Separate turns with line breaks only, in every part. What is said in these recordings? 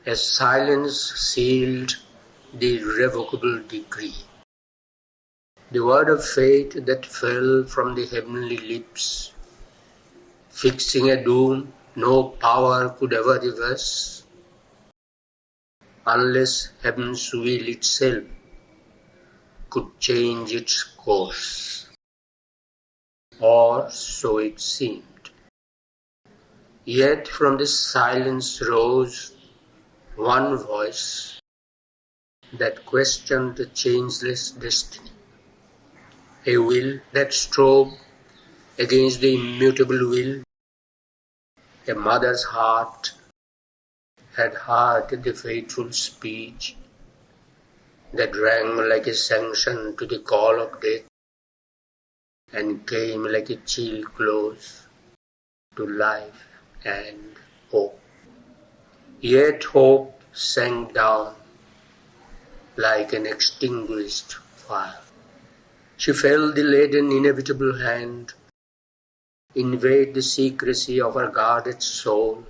as silence sealed the irrevocable decree. The word of fate that fell from the heavenly lips, fixing a doom no power could ever reverse, unless heaven's will itself could change its course. Or so it seemed. Yet from this silence rose one voice that questioned the changeless destiny, a will that strove against the immutable will. A mother's heart had heard the fateful speech that rang like a sanction to the call of death and came like a chill close to life and hope. Yet hope sank down like an extinguished fire. She felt the leaden inevitable hand invade the secrecy of her guarded soul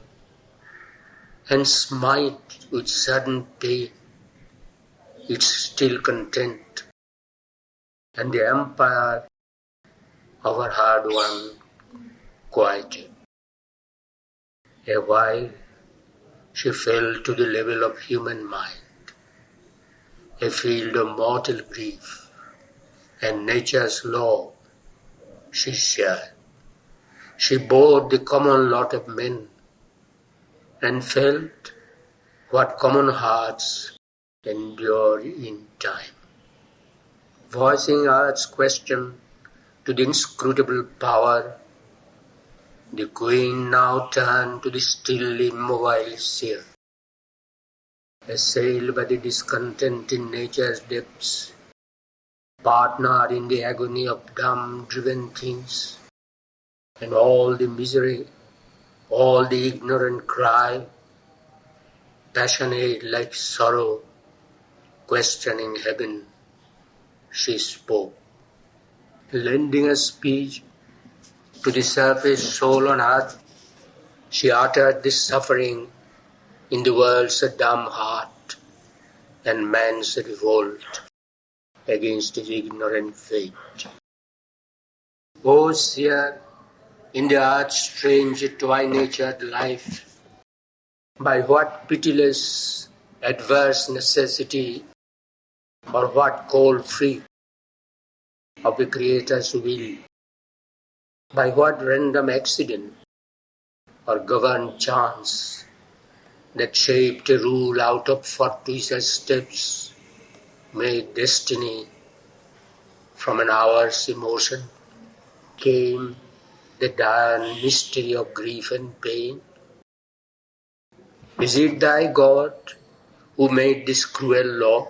and smite with sudden pain its still content and the empire of her hard-won quietude. A while she fell to the level of human mind, a field of mortal grief, and nature's law she shared. She bore the common lot of men and felt what common hearts endure in time. Voicing earth's question to the inscrutable power, the queen now turned to the still immobile seer. Assailed by the discontent in nature's depths, partnered in the agony of dumb driven things, and all the misery, all the ignorant cry, passionate like sorrow, questioning heaven, she spoke. Lending a speech to the surface soul on earth, she uttered this suffering in the world's dumb heart and man's revolt against his ignorant fate. O seer, in the earth's strange twine-natured life, by what pitiless adverse necessity or what cold freak of the Creator's will, by what random accident or governed chance that shaped a rule out of fortuitous steps, made destiny from an hour's emotion, came the dire mystery of grief and pain? Is it thy God who made this cruel law,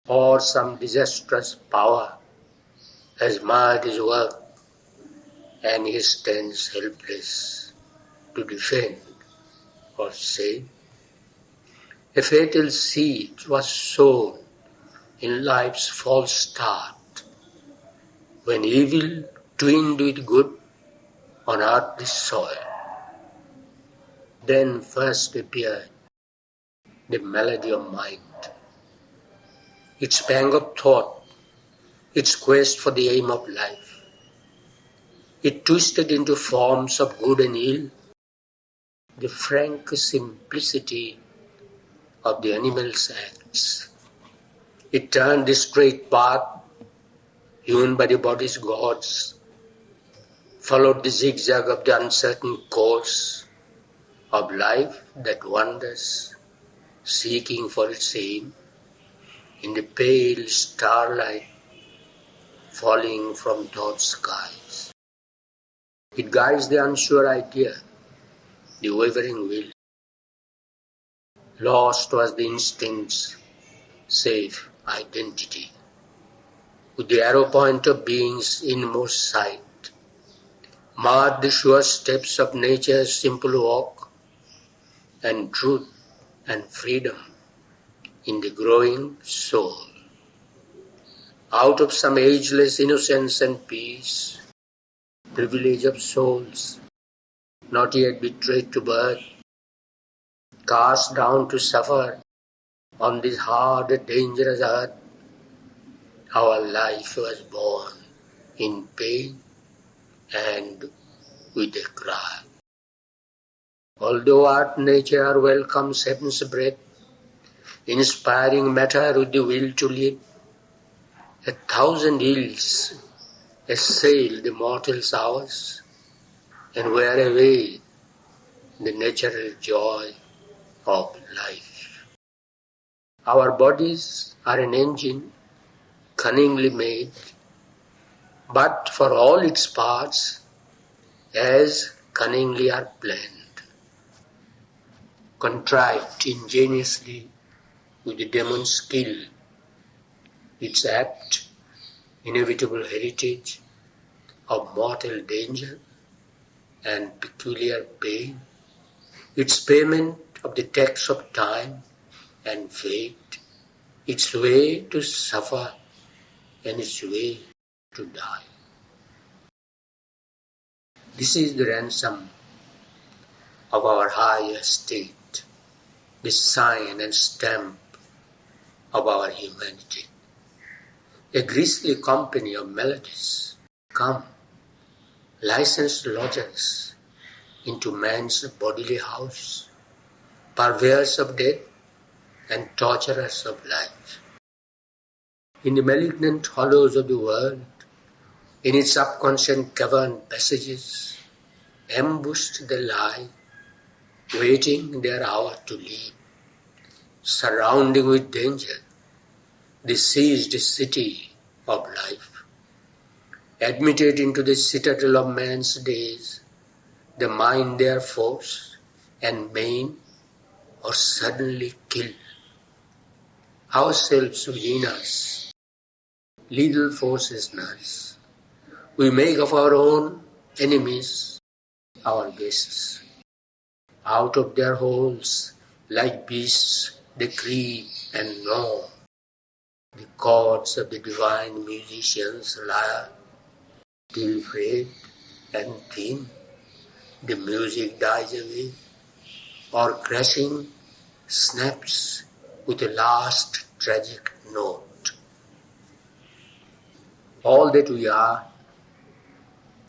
or some disastrous power has marred his work and he stands helpless to defend or save? A fatal seed was sown in life's false start, when evil twinned with good on earthly soil. Then first appeared the melody of mind, its pang of thought, its quest for the aim of life. It twisted into forms of good and ill the frank simplicity of the animal's acts. It turned the straight path hewn by the body's gods, followed the zigzag of the uncertain course of life that wanders, seeking for its aim in the pale starlight falling from thought's skies. It guides the unsure idea, the wavering will. Lost was the instinct's safe identity. With the arrow point of being's inmost sight, marred the sure steps of nature's simple walk, and truth and freedom in the growing soul. Out of some ageless innocence and peace, privilege of souls, not yet betrayed to birth, cast down to suffer on this hard and dangerous earth, our life was born in pain and with a cry. Although art nature welcomes heaven's breath, inspiring matter with the will to live, 1,000 ills assail the mortal's hours and wear away the natural joy of life. Our bodies are an engine cunningly made, but for all its parts as cunningly are planned, contrived ingeniously with the demon's skill, its apt, inevitable heritage of mortal danger and peculiar pain, its payment of the tax of time and fate, its way to suffer and its way to die. This is the ransom of our higher state, the sign and stamp of our humanity. A grisly company of melodies come, licensed lodgers into man's bodily house, purveyors of death and torturers of life. In the malignant hollows of the world, in its subconscious cavern passages, ambushed they lie, waiting their hour to leave, surrounding with danger the sieged city of life. Admitted into the citadel of man's days, they mine their force and maim or suddenly kill. Ourselves within us, lethal forces nurse. We make of our own enemies our guests. Out of their holes, like beasts, they creep and gnaw the chords of the divine musician's lyre, till frayed and thin, the music dies away, or crashing snaps with a last tragic note. All that we are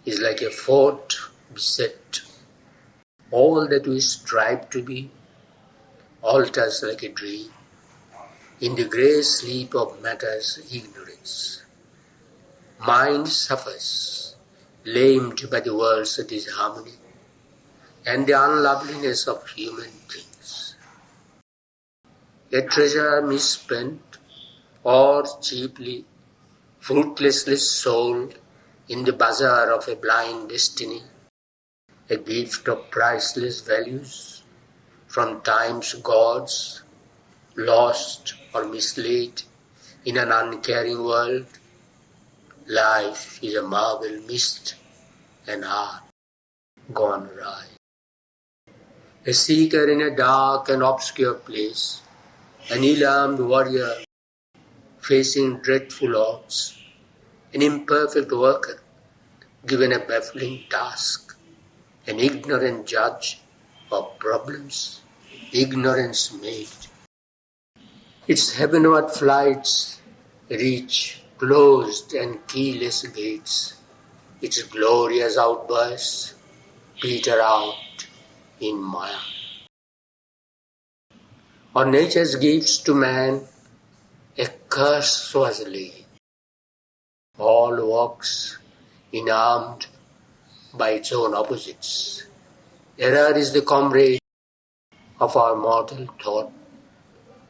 is like a fort beset. All that we strive to be alters like a dream in the grey sleep of matter's ignorance. Mind suffers, lamed by the world's disharmony and the unloveliness of human things. A treasure misspent or cheaply, fruitlessly sold in the bazaar of a blind destiny, a gift of priceless values from time's gods, lost or mislaid in an uncaring world. Life is a marble mist, an art gone awry. A seeker in a dark and obscure place, an ill-armed warrior facing dreadful odds, an imperfect worker given a baffling task, an ignorant judge of problems ignorance made. Its heavenward flights reach closed and keyless gates. Its glorious outbursts peter out in mire. On nature's gifts to man, a curse was laid. All walks enarmed by its own opposites. Error is the comrade of our mortal thought,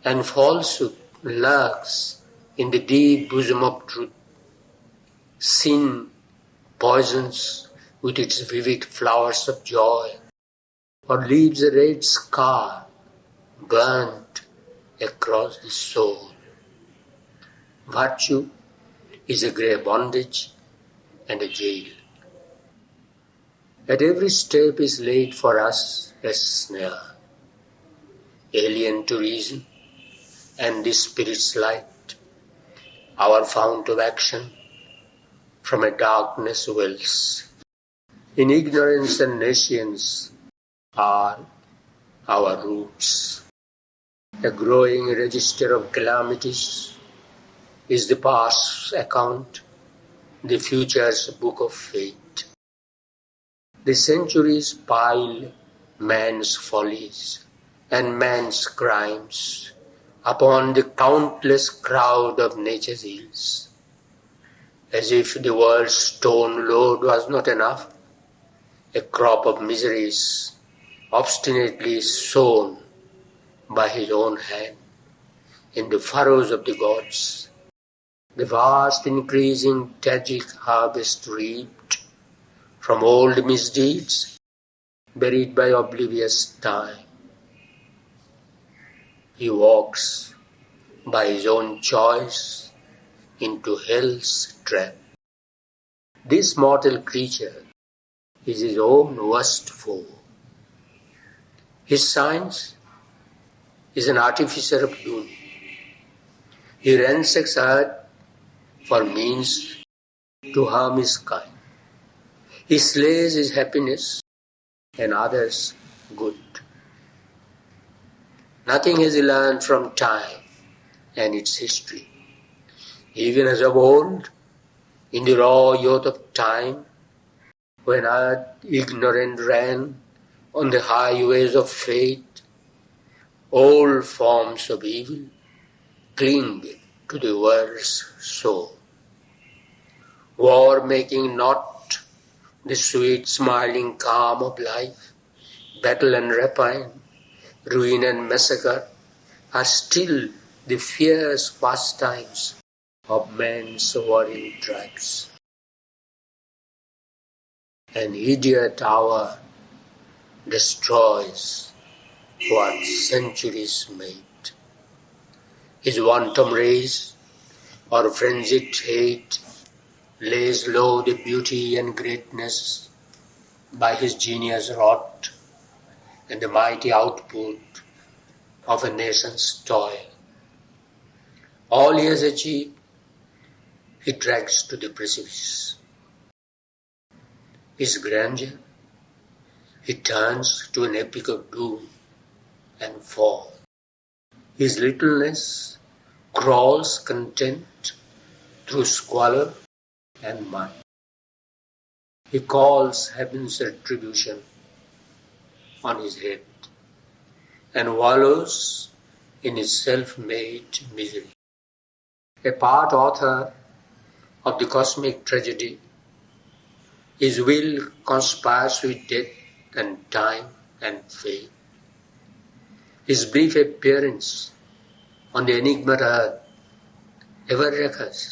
and falsehood lurks in the deep bosom of truth. Sin poisons with its vivid flowers of joy, or leaves a red scar burnt across the soul. Virtue is a grey bondage and a jail. At every step is laid for us a snare, alien to reason and the spirit's light, our fount of action from a darkness wells. In ignorance and nescience are our roots. A growing register of calamities is the past's account, the future's book of fate. The centuries pile man's follies and man's crimes upon the countless crowd of nature's ills. As if the world's stone load was not enough, a crop of miseries obstinately sown by his own hand in the furrows of the gods, the vast increasing tragic harvest reaped from old misdeeds buried by oblivious time. He walks by his own choice into hell's trap. This mortal creature is his own worst foe. His science is an artificer of doom. He ransacks earth for means to harm his kind. He slays his happiness and others' good. Nothing has he learned from time and its history. Even as of old, in the raw youth of time, when earth ignorant ran on the highways of fate, old forms of evil cling to the world's soul. War making not the sweet smiling calm of life, battle and rapine, ruin and massacre are still the fierce pastimes of man's warring tribes. An idiot hour destroys what centuries made. His wanton rage or frenzied hate lays low the beauty and greatness by his genius wrought and the mighty output of a nation's toil. All he has achieved, he drags to the precipice. His grandeur, he turns to an epic of doom and fall. His littleness crawls content through squalor and mud. He calls heaven's retribution on his head and wallows in his self-made misery. A part author of the cosmic tragedy, his will conspires with death and time and fate. His brief appearance on the enigma earth ever recurs,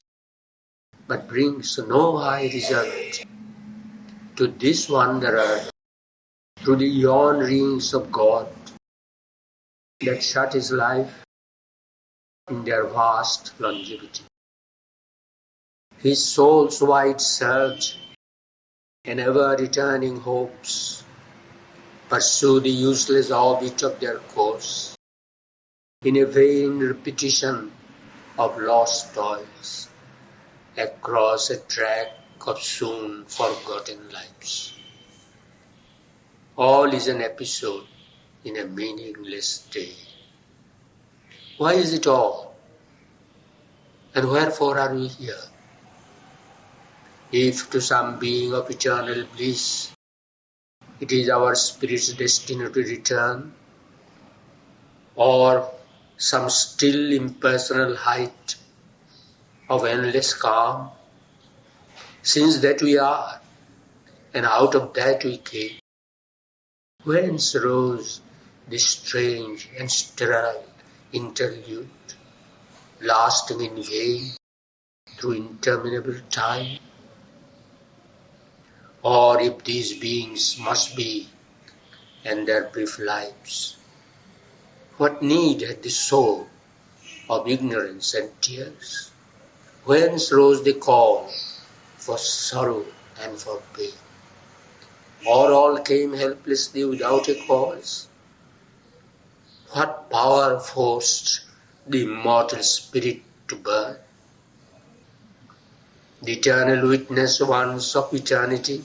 but brings no high result to this wanderer through the eon rings of God that shut his life in their vast longevity. His soul's wide surge and ever-returning hopes pursue the useless orbit of their course in a vain repetition of lost toils across a track of soon forgotten lives. All is an episode in a meaningless day. Why is it all? And wherefore are we here? If to some being of eternal bliss it is our spirit's destiny to return, or some still impersonal height of endless calm, since that we are, and out of that we came, whence rose this strange and sterile interlude, lasting in vain through interminable time? Or if these beings must be, and their brief lives, what need had the soul of ignorance and tears? Whence rose the call for sorrow and for pain? Or all came helplessly without a cause? What power forced the immortal spirit to burn? The eternal witness once of eternity,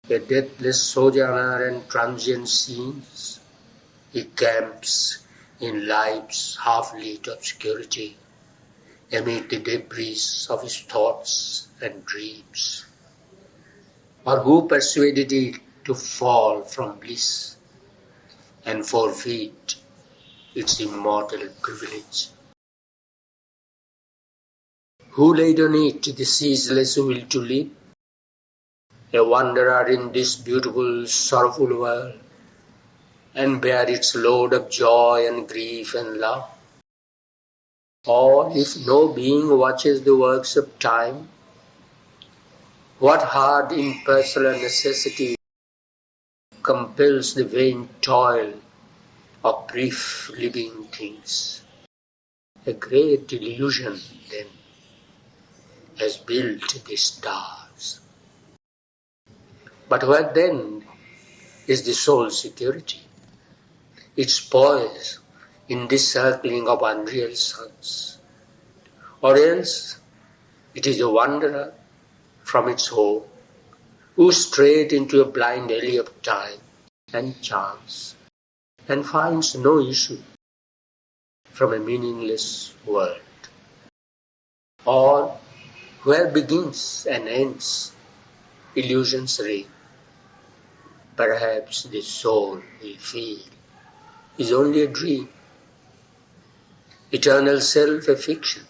a deathless sojourner and transient scenes, he camps in life's half-lit obscurity, amid the debris of his thoughts and dreams? Or who persuaded it to fall from bliss and forfeit its immortal privilege? Who laid on it the ceaseless will to live, a wanderer in this beautiful, sorrowful world, and bear its load of joy and grief and love? Or if no being watches the works of time, what hard impersonal necessity compels the vain toil of brief living things? A great illusion, then, has built the stars. But what then is the soul's security? Its poise in this circling of unreal suns? Or else it is a wanderer from its home, who strayed into a blind alley of time and chance, and finds no issue from a meaningless world. Or where begins and ends illusion's reign, perhaps the soul will feel is only a dream, eternal self a fiction,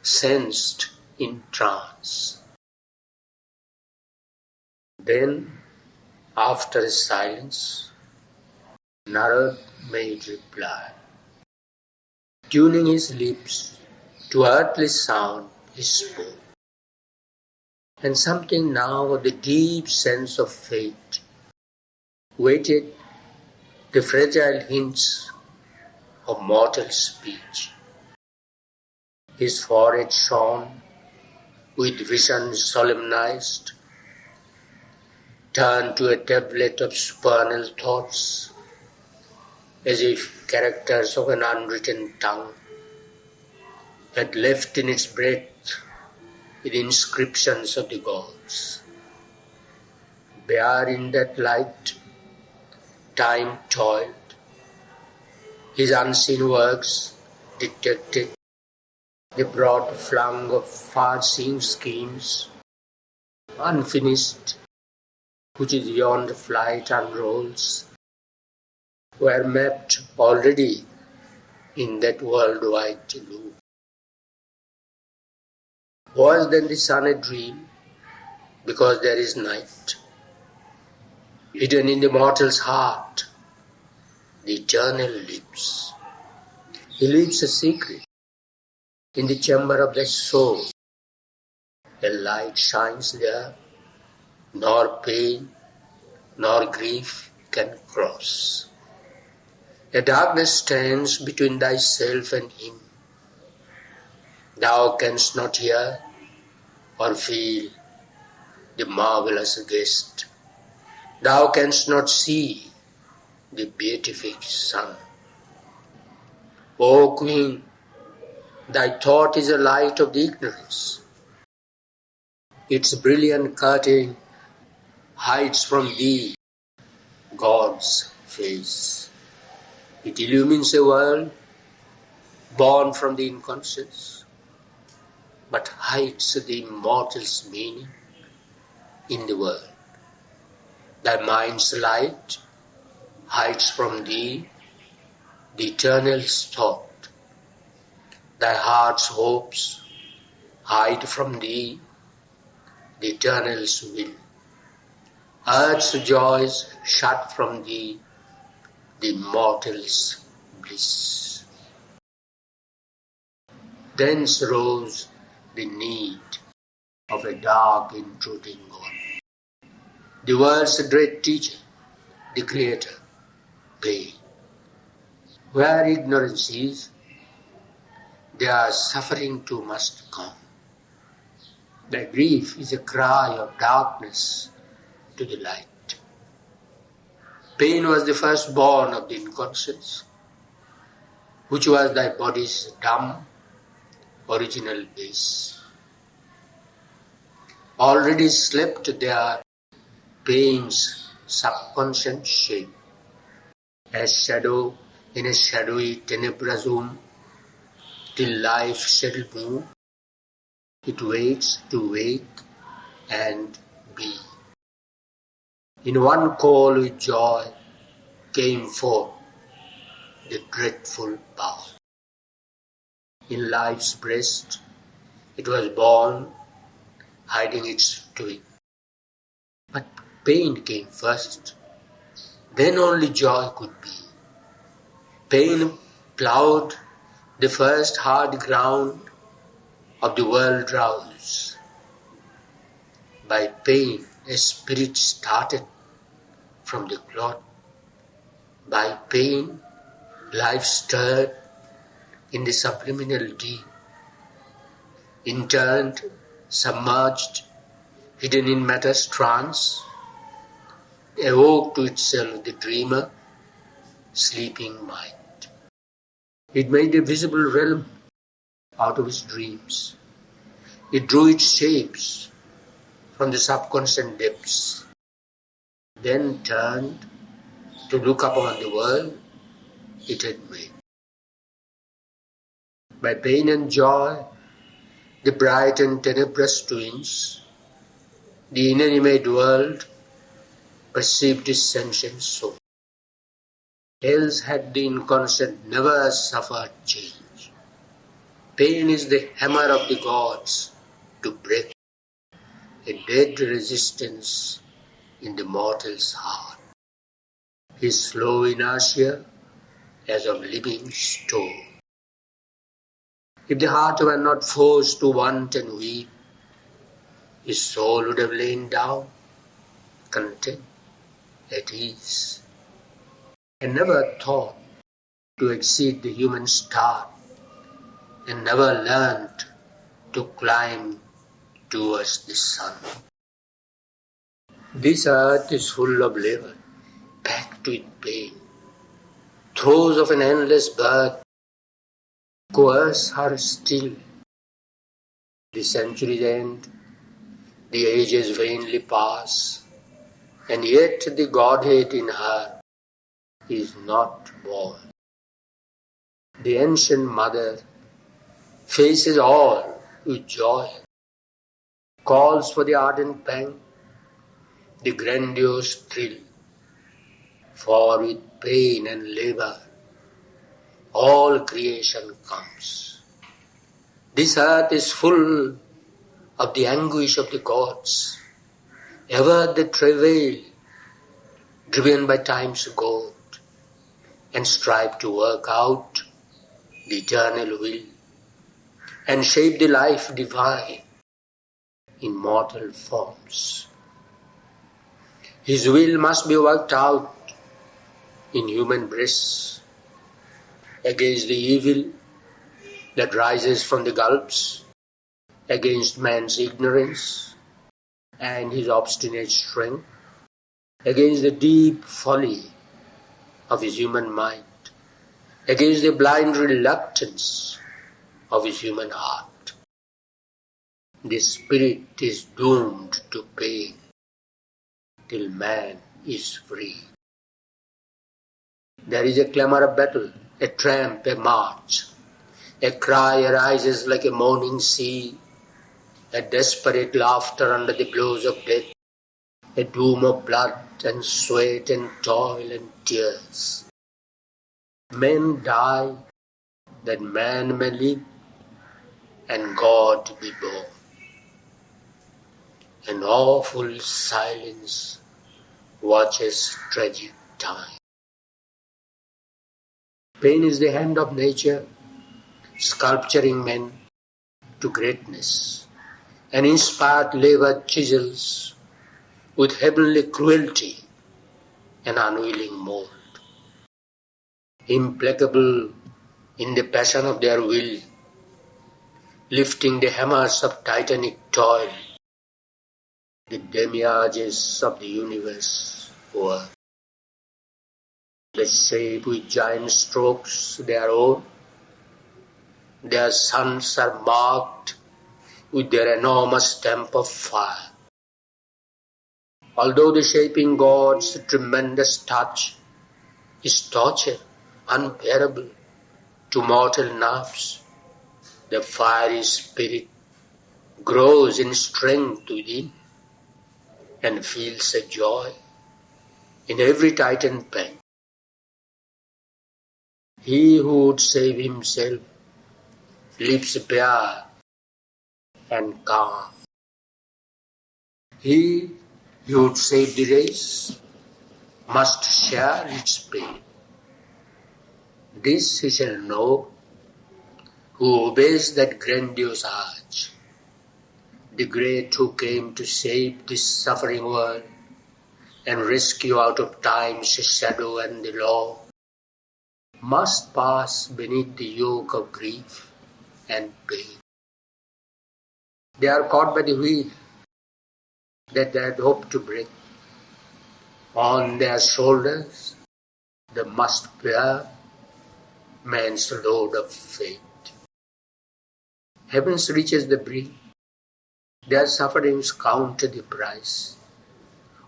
sensed in trance. Then, after a silence, Narad made reply. Tuning his lips to earthly sound, he spoke. And something now of the deep sense of fate waited the fragile hints of mortal speech. His forehead shone with vision solemnized, turned to a tablet of supernal thoughts, as if characters of an unwritten tongue had left in its breath the inscriptions of the gods. Bare in that light, time toiled, his unseen works detected the broad flung of far-seeing schemes, unfinished, which his yond flight unrolls, were mapped already in that worldwide loop. Was then the sun a dream, because there is night? Hidden in the mortal's heart, the eternal lives. He leaves a secret in the chamber of the soul. A light shines there, nor pain nor grief can cross. A darkness stands between thyself and him. Thou canst not hear or feel the marvelous guest. Thou canst not see the beatific sun. O Queen, thy thought is a light of the ignorance. Its brilliant curtain hides from thee God's face. It illumines a world born from the unconscious, but hides the immortal's meaning in the world. Thy mind's light hides from thee the eternal's thought. Thy heart's hopes hide from thee the eternal's will. Earth's joys shut from thee the immortal's bliss. Thence rose the need of a dark intruding God, the world's dread teacher, the creator, pain. Where ignorance is, there suffering too must come. Thy grief is a cry of darkness to the light. Pain was the firstborn of the inconscience, which was thy body's dumb, original base. Already slept there pain's subconscious shape, as shadow in a shadowy tenebrous room, till life shall move, it waits to wake and be. In one call with joy came forth the dreadful bow. In life's breast it was born, hiding its twin. But pain came first, then only joy could be. Pain ploughed the first hard ground of the world rouse. By pain a spirit started from the clot. By pain life stirred in the subliminal deep, interned, submerged, hidden in matter's trance, awoke to itself the dreamer, sleeping mind. It made a visible realm out of his dreams. It drew its shapes from the subconscious depths, then turned to look upon the world it had made. By pain and joy, the bright and tenebrous twins, the inanimate world perceived his sentient soul. Else had the inconscient never suffered change. Pain is the hammer of the gods to break a dead resistance in the mortal's heart. His slow inertia as of living stone. If the heart were not forced to want and weep, his soul would have lain down, content, at ease, and never thought to exceed the human start, and never learnt to climb towards the sun. This earth is full of labor, packed with pain. Throes of an endless birth coerce her still. The centuries end, the ages vainly pass, and yet the Godhead in her is not born. The ancient mother faces all with joy, calls for the ardent pang, the grandiose thrill, for with pain and labour all creation comes. This earth is full of the anguish of the gods, ever the travail, driven by time's goad, and strive to work out the eternal will, and shape the life divine in mortal forms. His will must be worked out in human breasts, against the evil that rises from the gulfs, against man's ignorance and his obstinate strength, against the deep folly of his human mind, against the blind reluctance of his human heart. The spirit is doomed to pain till man is free. There is a clamour of battle, a tramp, a march. A cry arises like a moaning sea, a desperate laughter under the blows of death, a doom of blood and sweat and toil and tears. Men die that man may live and God be born. An awful silence watches tragic time. Pain is the hand of nature, sculpturing men to greatness, and inspired labour chisels with heavenly cruelty and unwilling mould. Implacable in the passion of their will, lifting the hammers of titanic toil, the demiurges of the universe work. They shape with giant strokes their own. Their sons are marked with their enormous stamp of fire. Although the shaping God's tremendous touch is torture unbearable to mortal nerves. The fiery spirit grows in strength within and feels a joy in every tightened pang. He who would save himself lives bare and calm. He who would save the race must share its pain. This he shall know who obeys that grandiose arch. The great who came to save this suffering world and rescue out of time's shadow and the law must pass beneath the yoke of grief and pain. They are caught by the wheel that they had hoped to break. On their shoulders they must bear man's load of fate. Heaven's riches they bring, their sufferings count the price,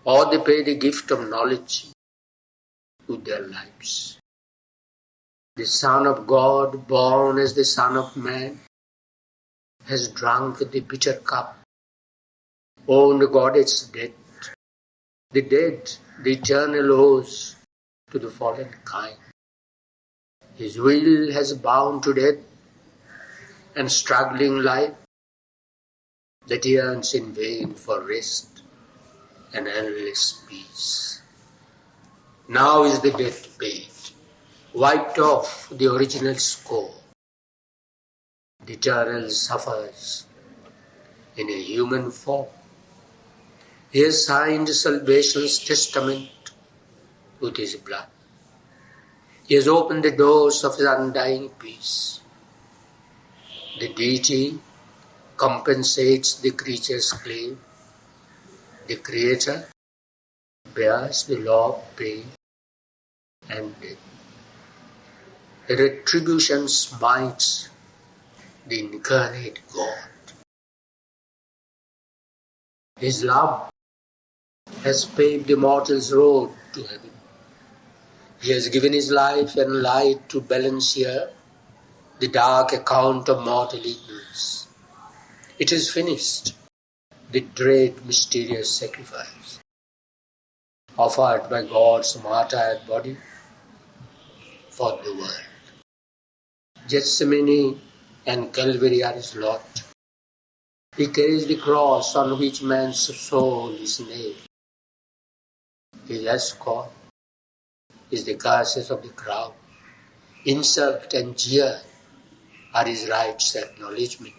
or they pay the gift of knowledge with their lives. The Son of God, born as the Son of Man, has drunk the bitter cup, owned God its debt, the debt, the eternal owes to the fallen kind. His will has bound to death and struggling life that yearns in vain for rest and endless peace. Now is the debt paid, wiped off the original score. The eternal suffers in a human form. He has signed salvation's testament with his blood. He has opened the doors of his undying peace. The deity compensates the creature's claim. The Creator bears the law of pain and death. The retribution smites the incarnate God. His love has paved the mortal's road to heaven. He has given his life and light to balance here the dark account of mortal ignorance. It is finished, the dread mysterious sacrifice offered by God's martyred body for the world. Gethsemane and Calvary are his lot. He carries the cross on which man's soul is nailed. His escort is the curses of the crowd. Insult and jeer are his right's acknowledgement.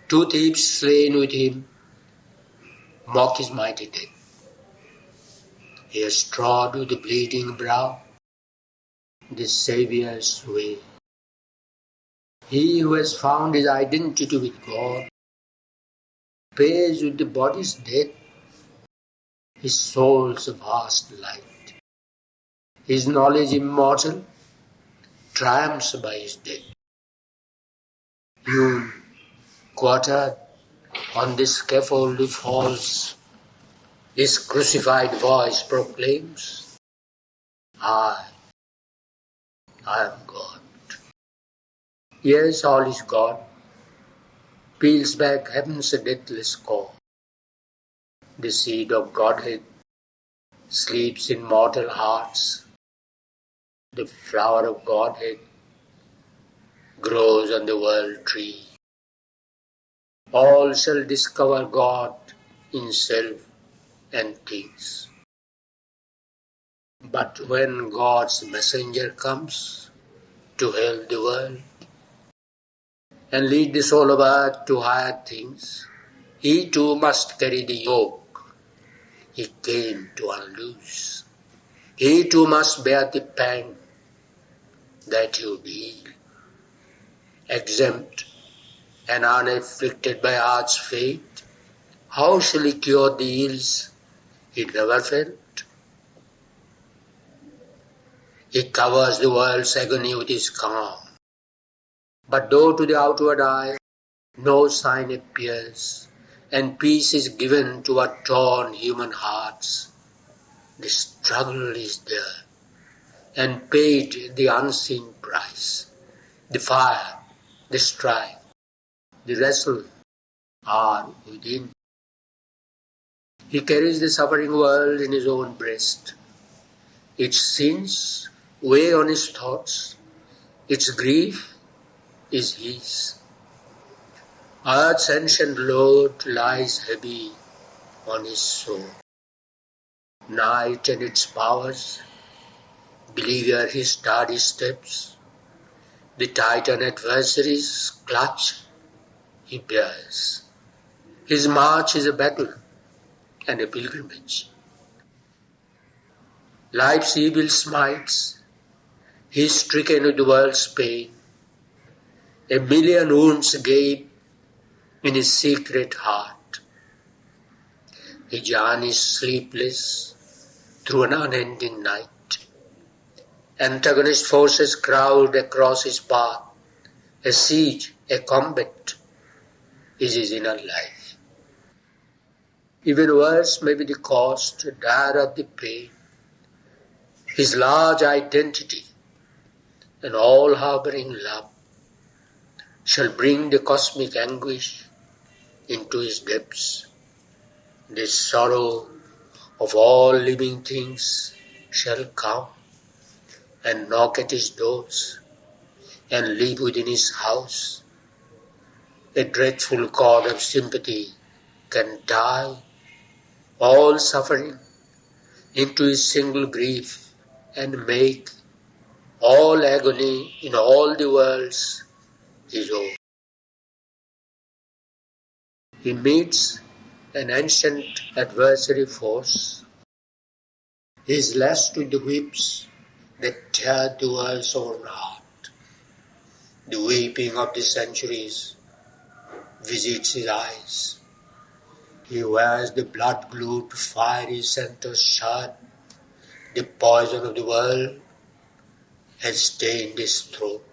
2 thieves slain with him mock his mighty death. He has trod with the bleeding brow the Saviour's way. He who has found his identity with God pays with the body's death his soul's vast light. His knowledge immortal triumphs by his death. Hewn, quartered on the scaffold he falls. His crucified voice proclaims, I am God. Yes, all is God. Peels back heaven's deathless core. The seed of Godhead sleeps in mortal hearts. The flower of Godhead grows on the world tree. All shall discover God in self and things. But when God's messenger comes to help the world and lead the soul of earth to higher things, he too must carry the yoke he came to unloose. He too must bear the pang that you heal. Exempt and unafflicted by earth's fate, how shall he cure the ills he never felt? He covers the world's agony with his calm. But though to the outward eye no sign appears, and peace is given to our torn human hearts, the struggle is there, and paid the unseen price. The fire, the strife, the wrestle are within. He carries the suffering world in his own breast. Its sins weigh on his thoughts. Its grief is his. Earth's ancient load lies heavy on his soul. Night and its powers believe where his tardy steps. The Titan adversaries clutch, he bears. His march is a battle and a pilgrimage. Life's evil smites, he is stricken with the world's pain. A million wounds gape in his secret heart. He journeys sleepless through an unending night. Antagonist forces crowd across his path. A siege, a combat is his inner life. Even worse may be the cost, dire the pain. His large identity and all-harboring love shall bring the cosmic anguish into his depths. The sorrow of all living things shall come and knock at his doors and live within his house. A dreadful chord of sympathy can tie all suffering into his single grief and make all agony in all the worlds his own. He meets an ancient adversary force. He is lashed with the whips that tear the world's own heart. The weeping of the centuries visits his eyes. He wears the blood-glued fiery center's shard. The poison of the world has stained his throat.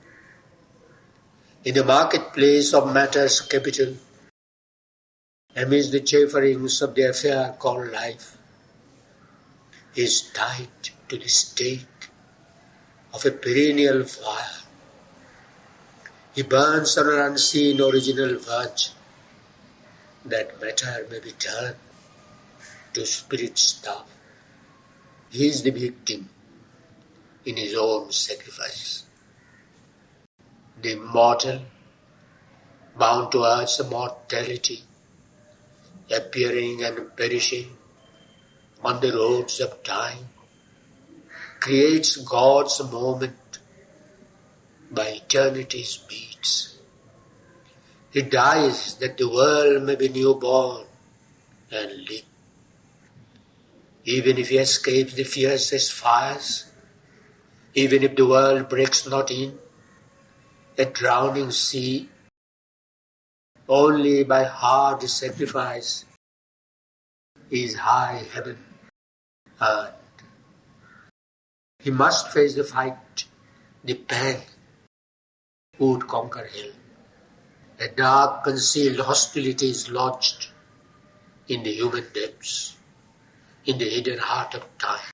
In the marketplace of matter's capital, amidst the chafferings of the affair called life, he is tied to the stake of a perennial fire. He burns on an unseen original verge, that matter may be turned to spirit stuff. He is the victim in his own sacrifice. The immortal, bound to earth's mortality, appearing and perishing on the roads of time, creates God's moment by eternity's beats. He dies that the world may be newborn and live. Even if he escapes the fiercest fires, even if the world breaks not in, a drowning sea, only by hard sacrifice is high heaven earned. He must face the fight, the pang would conquer hell. A dark concealed hostility is lodged in the human depths, in the hidden heart of time,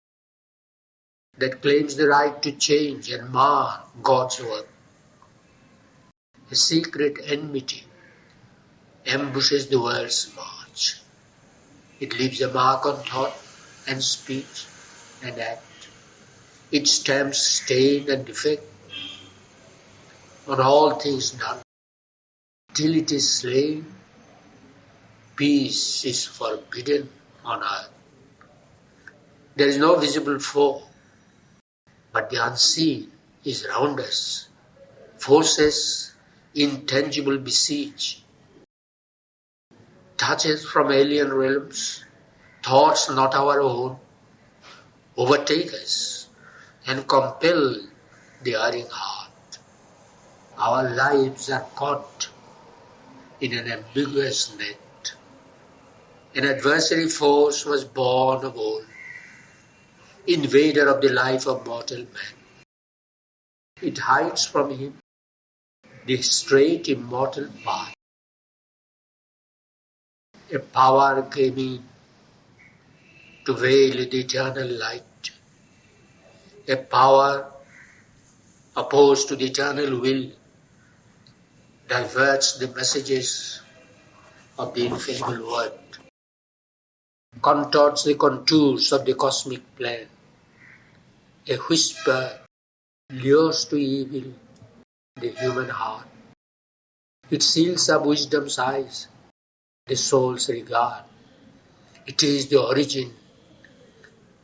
that claims the right to change and mar God's work. A secret enmity ambushes the world's march. It leaves a mark on thought and speech and act. It stamps stain and defect on all things done. Till it is slain, peace is forbidden on earth. There is no visible foe, but the unseen is round us. Forces intangible besiege. Touches from alien realms, thoughts not our own, overtake us and compel the erring heart. Our lives are caught in an ambiguous net. An adversary force was born of old, invader of the life of mortal man. It hides from him the straight immortal path. A power came in to veil the eternal light. a power opposed to the eternal will, diverts the messages of the infallible word, contorts the contours of the cosmic plan. A whisper lures to evil the human heart. It seals up wisdom's eyes, the soul's regard. It is the origin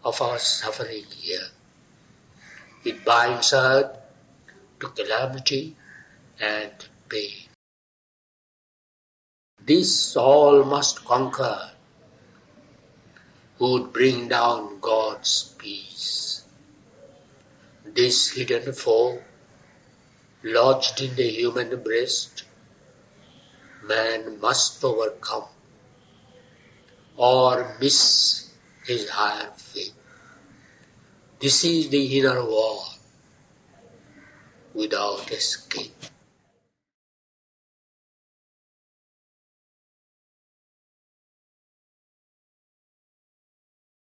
of our suffering here. It binds earth to calamity and pain. This all must conquer who would bring down God's peace. This hidden foe, lodged in the human breast, man must overcome or miss his higher faith. This is the inner war without escape.